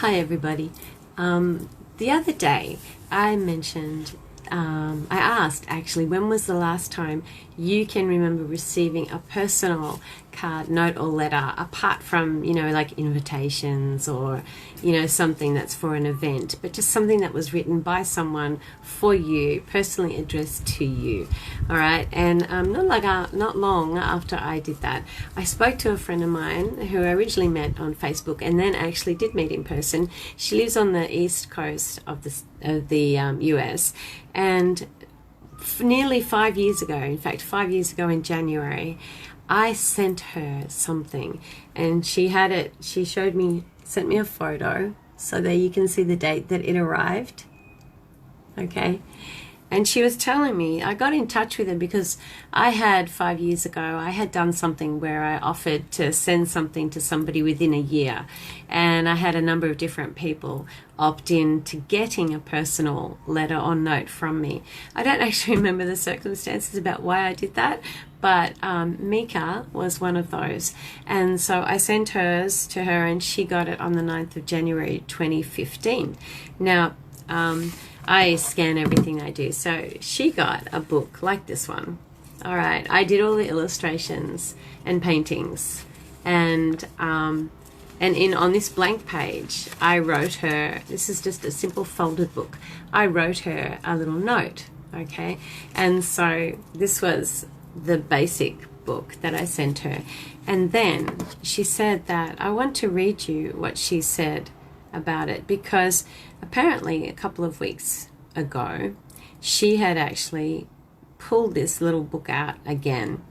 Hi everybody. The other day I mentioned, I asked actually, when was the last time you can remember receiving a personal card, note or letter, apart from, like invitations or, something that's for an event, but just something that was written by someone for you, personally addressed to you. All right. And not long after I did that, I spoke to a friend of mine who I originally met on Facebook and then actually did meet in person. She lives on the east coast of the US, and nearly 5 years ago, in fact 5 years ago in January, I sent her something, and she showed me, sent me a photo, so there you can see the date that it arrived. Okay. And she was telling me, I got in touch with her because I had 5 years ago, I had done something where I offered to send something to somebody within a year. And I had a number of different people opt in to getting a personal letter or note from me. I don't actually remember the circumstances about why I did that, but Mika was one of those. And so I sent hers to her, and she got it on the 9th of January 2015. Now, I scan everything I do. So she got a book like this one. All right. I did all the illustrations and paintings. And on this blank page, I wrote her, this is just a simple folded book. I wrote her a little note. Okay. And so this was the basic book that I sent her. And then she said that I want to read you what she said about it, because apparently a couple of weeks ago she had actually pulled this little book out again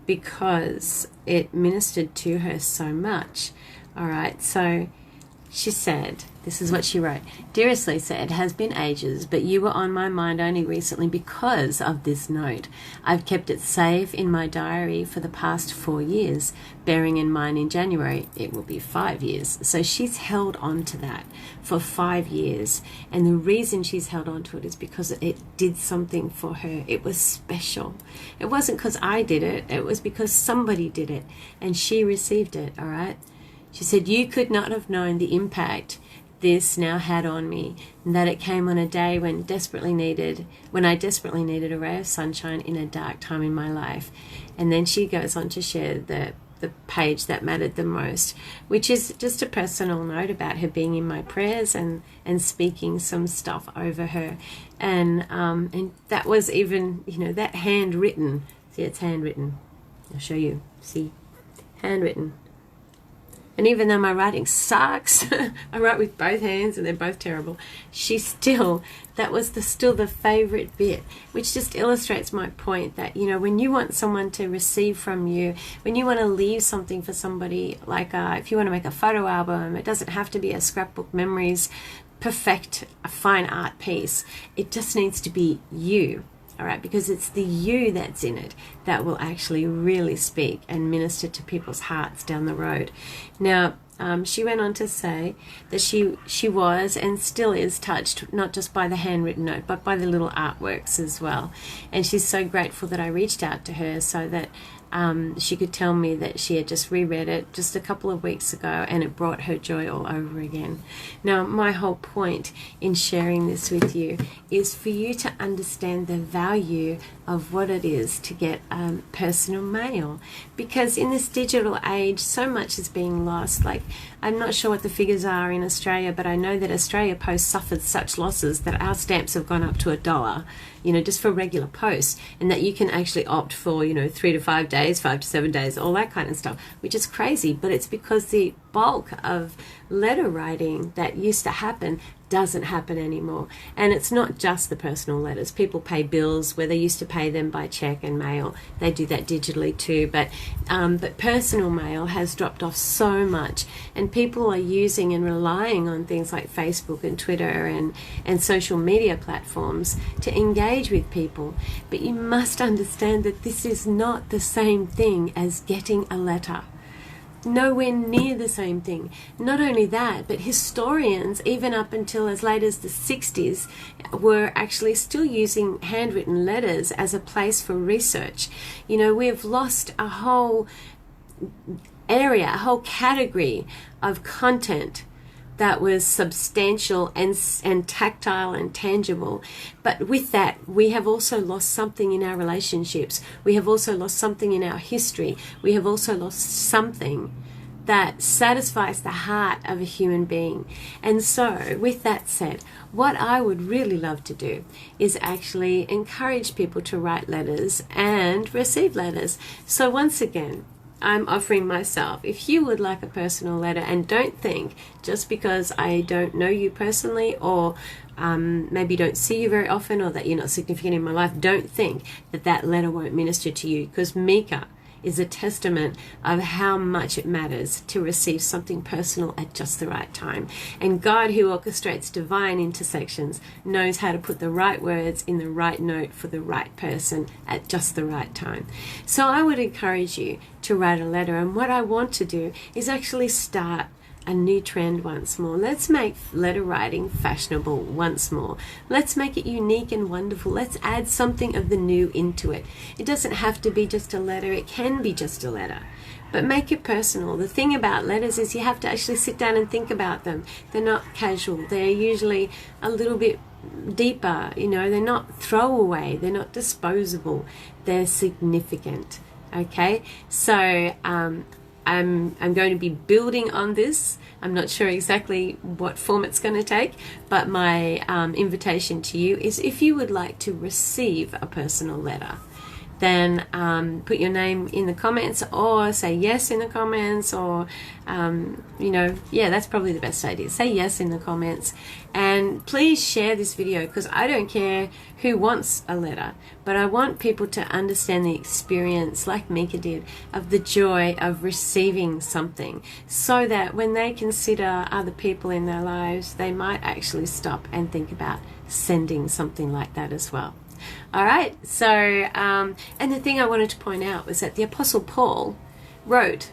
because it ministered to her so much. All right, so she said, this is what she wrote. Dearest Lisa, it has been ages, but you were on my mind only recently because of this note. I've kept it safe in my diary for the past 4 years, bearing in mind in January it will be 5 years. So she's held on to that for 5 years. And the reason she's held on to it is because it did something for her. It was special. It wasn't because I did it. It was because somebody did it and she received it, all right? She said, you could not have known the impact this now had on me, and that it came on a day when I desperately needed a ray of sunshine in a dark time in my life. And then she goes on to share the page that mattered the most, which is just a personal note about her being in my prayers and speaking some stuff over her. And that was even, that handwritten. See, it's handwritten. I'll show you. See, handwritten. And even though my writing sucks, I write with both hands and they're both terrible, that was still the favorite bit, which just illustrates my point that, when you want someone to receive from you, when you want to leave something for somebody, like if you want to make a photo album, it doesn't have to be a scrapbook memories, perfect, a fine art piece. It just needs to be you. All right, because it's the you that's in it that will actually really speak and minister to people's hearts down the road. Now, she went on to say that she was and still is touched not just by the handwritten note, but by the little artworks as well. And she's so grateful that I reached out to her so that she could tell me that she had just reread it just a couple of weeks ago and it brought her joy all over again. Now, my whole point in sharing this with you is for you to understand the value of what it is to get personal mail, because in this digital age, so much is being lost. Like, I'm not sure what the figures are in Australia, but I know that Australia Post suffered such losses that our stamps have gone up to $1, just for regular post, and that you can actually opt for, 3 to 5 days, 5 to 7 days, all that kind of stuff, which is crazy. But it's because the bulk of letter writing that used to happen doesn't happen anymore. And it's not just the personal letters. People pay bills where they used to pay them by check and mail. They do that digitally too. But personal mail has dropped off so much, and people are using and relying on things like Facebook and Twitter and social media platforms to engage with people. But you must understand that this is not the same thing as getting a letter. Nowhere near the same thing. Not only that, but historians, even up until as late as the 60s, were actually still using handwritten letters as a place for research. We've lost a whole area, a whole category of content that was substantial and tactile and tangible. But with that, we have also lost something in our relationships. We have also lost something in our history. We have also lost something that satisfies the heart of a human being. And so, with that said, what I would really love to do is actually encourage people to write letters and receive letters. So once again, I'm offering myself. If you would like a personal letter, and don't think just because I don't know you personally, or maybe don't see you very often, or that you're not significant in my life, don't think that that letter won't minister to you, because Mika is a testament of how much it matters to receive something personal at just the right time. And God, who orchestrates divine intersections, knows how to put the right words in the right note for the right person at just the right time. So I would encourage you to write a letter. And what I want to do is actually start a new trend once more. Let's make letter writing fashionable once more. Let's make it unique and wonderful. Let's add something of the new into it. It doesn't have to be just a letter. It can be just a letter. But make it personal. The thing about letters is you have to actually sit down and think about them. They're not casual. They're usually a little bit deeper. You know, they're not throwaway. They're not disposable. They're significant. Okay? So, I'm going to be building on this. I'm not sure exactly what form it's going to take, but my invitation to you is, if you would like to receive a personal letter, then put your name in the comments, or say yes in the comments, or that's probably the best idea. Say yes in the comments, and please share this video, because I don't care who wants a letter, but I want people to understand the experience, like Mika did, of the joy of receiving something, so that when they consider other people in their lives, they might actually stop and think about sending something like that as well. All right, so, and the thing I wanted to point out was that the Apostle Paul wrote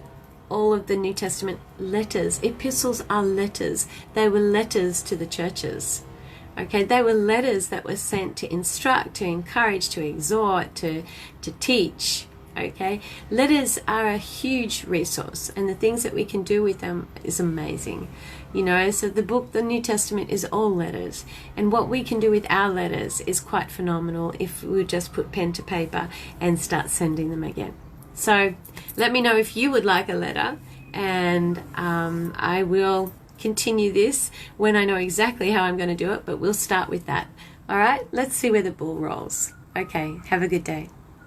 all of the New Testament letters. Epistles are letters. They were letters to the churches. Okay, they were letters that were sent to instruct, to encourage, to exhort, to teach. Okay, letters are a huge resource, and the things that we can do with them is amazing. You know, so the New Testament is all letters, and what we can do with our letters is quite phenomenal if we just put pen to paper and start sending them again. So let me know if you would like a letter, and I will continue this when I know exactly how I'm going to do it, but we'll start with that. All right, let's see where the ball rolls. Okay, have a good day.